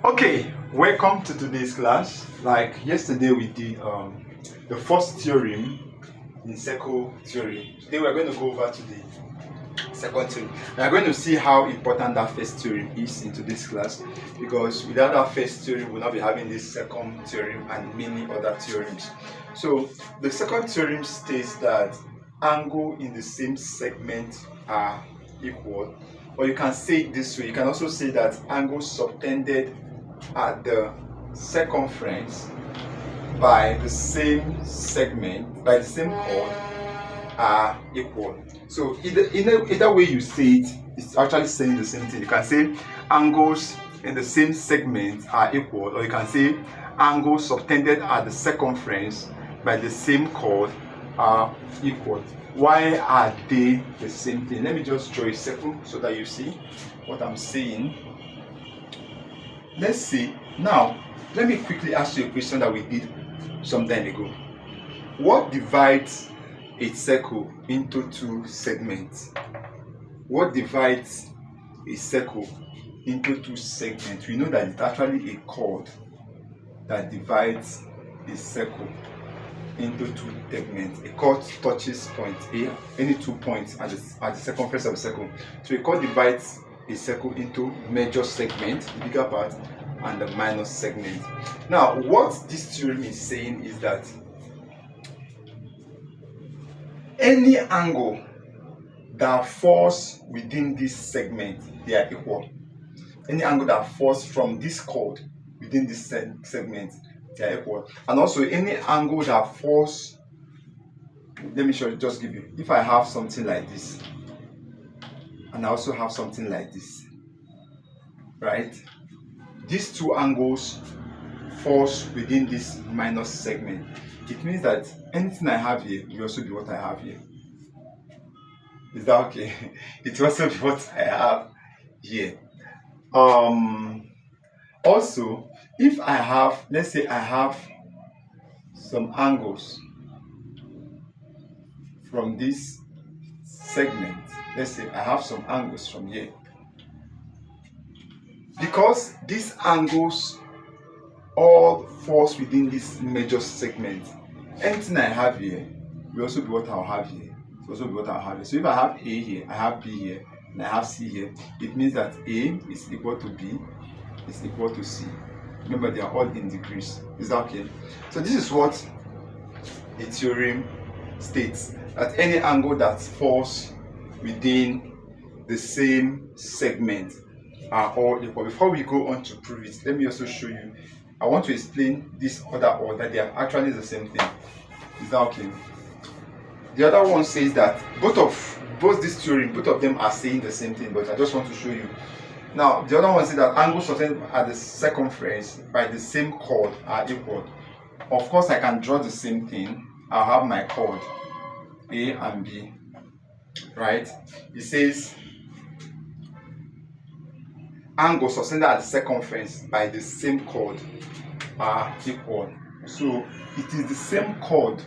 Okay, welcome to today's class. Like yesterday we did the first theorem in circle theory. Today we're going to go over to the second theorem. We are going to see how important that first theorem is in today's class, because without that first theorem we'll not be having this second theorem and many other theorems. So the second theorem states that angles in the same segment are equal, or you can say it this way. You can also say that angles subtended at the circumference by the same segment, by the same chord, are equal. So either way you say it, it's actually saying the same thing. You can say angles in the same segment are equal, or you can say angles subtended at the circumference by the same chord are equal. Why are they the same thing? Let me just draw a circle so that you see what I'm saying. Let's see. Now, let me quickly ask you a question that we did some time ago. What divides a circle into two segments? What divides a circle into two segments? We know that it's actually a chord that divides a circle into two segments. A chord touches point A, any 2 points at the circumference of a circle. So a chord divides a circle into major segment, the bigger part, and the minor segment. Now, what this theorem is saying is that any angle that falls within this segment, they are equal. Any angle that falls from this chord within this segment, they are equal. And also any angle that falls, let me just give you, if I have something like this and I also have something like this, right? These two angles falls within this minus segment. It means that anything I have here will also be what I have here. Is that okay? It will also be what I have here. Also, if I have, let's say I have some angles from this segment. Let's say I have some angles from here. Because these angles all falls within this major segment, anything I have here will also be what I'll have here. It will also be what I'll have here. So if I have A here, I have B here, and I have C here, it means that A is equal to B is equal to C. Remember, they are all in degrees. Is that okay? So this is what the theorem states, that any angle that falls within the same segment are all equal. Before we go on to prove it, let me also show you. I want to explain this other order. They are actually the same thing. Is that okay? The other one says that both this theorem, both of them are saying the same thing, but I just want to show you. Now, the other one says that angles subtended at the circumference by the same chord are equal. Of course, I can draw the same thing. I'll have my chord A and B, right? It says angles subtended at the circumference by the same chord are equal. So it is the same chord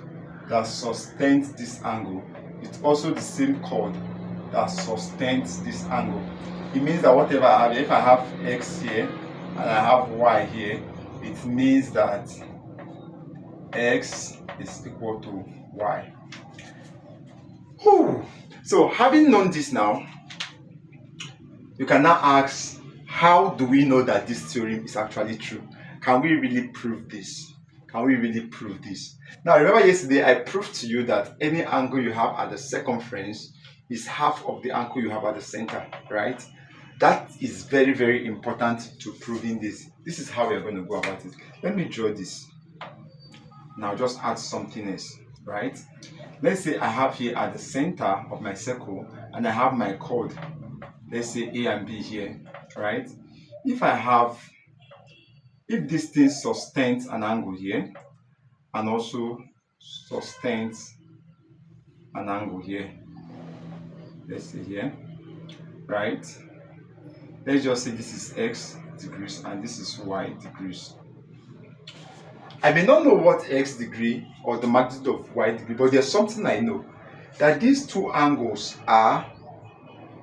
that sustains this angle. It's also the same chord that sustains this angle. It means that whatever I have, if I have X here and I have Y here, it means that X is equal to Y. Whew. So having known this now, you can now ask, how do we know that this theorem is actually true? Can we really prove this? Can we really prove this? Now, remember yesterday I proved to you that any angle you have at the circumference is half of the angle you have at the center, right? That is very, very important to proving this. This is how we are going to go about it. Let me draw this. Now just add something else, right? Let's say I have here at the center of my circle and I have my chord, let's say A and B here, right? If this thing sustains an angle here and also sustains an angle here, let's say here, right? Let's just say this is X degrees and this is Y degrees. I may not know what X degree or the magnitude of Y degree, but there's something I know, that these two angles are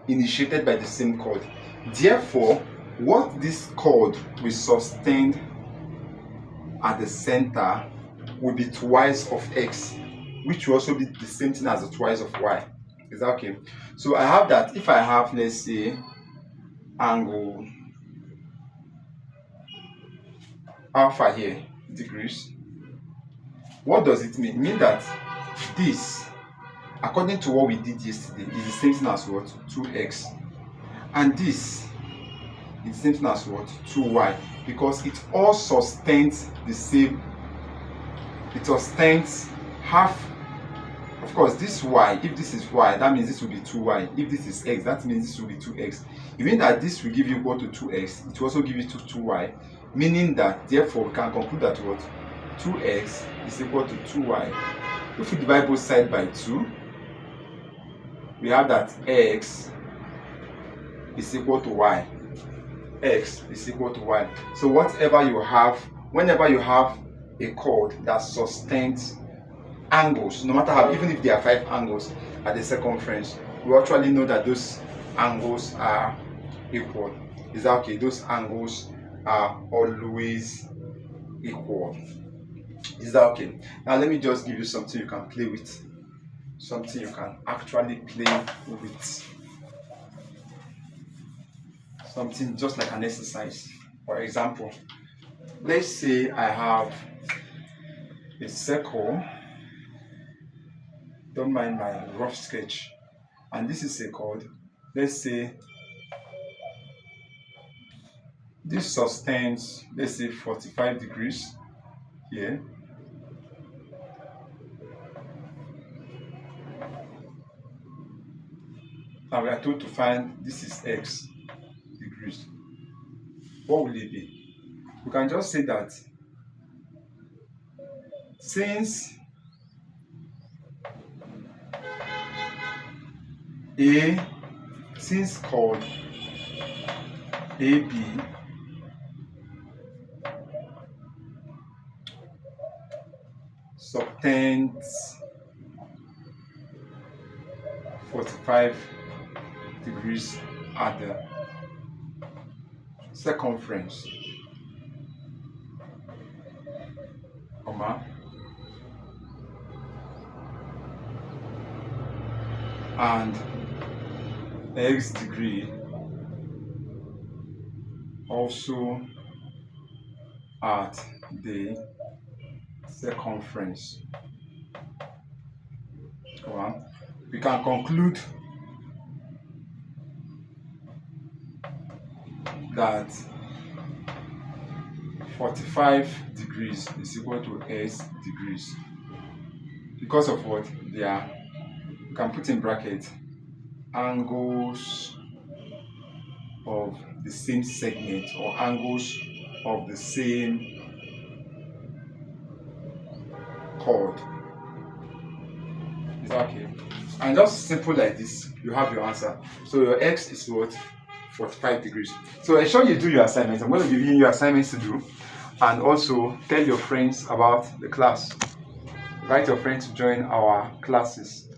initiated by the same chord. Therefore, what this chord will sustain at the center will be twice of x, which will also be the same thing as the twice of y. Is that okay? So I have that if I have, let's say, angle alpha here, degrees, what does it mean? It means that this, according to what we did yesterday, is the same thing as what? 2x. And this is the same thing as what? 2y. Because it all sustains the same. It sustains half. Of course, this y, if this is y, that means this will be 2y. If this is x, that means this will be 2x. It means that this will give you equal to 2x. It will also give you 2y. Meaning that, therefore, we can conclude that what? 2x is equal to 2y. If we divide both sides by 2, we have that x is equal to y. X is equal to y. So whatever you have, whenever you have a chord that sustains angles, no matter how, even if there are 5 angles at the circumference, we actually know that those angles are equal. Is that okay? Those angles are always equal. Is that okay? Now let me just give you something you can play with. Something you can actually play with. Something just like an exercise. For example, let's say I have a circle. Don't mind my rough sketch. And this is a chord. Let's say this sustains, let's say 45 degrees here. And we are told to find this is x degrees. What will it be? We can just say that since chord AB subtends 45 degrees at the circumference, comma, and x degree also at the circumference. We can conclude that 45 degrees is equal to s degrees. Because of what? They are, you can put in bracket, angles of the same segment or angles of the same chord. Is that okay? And just simple like this, you have your answer. So your x is what? 45 degrees. So ensure you do your assignments. I'm going to be giving you assignments to do, and also tell your friends about the class. Invite your friends to join our classes.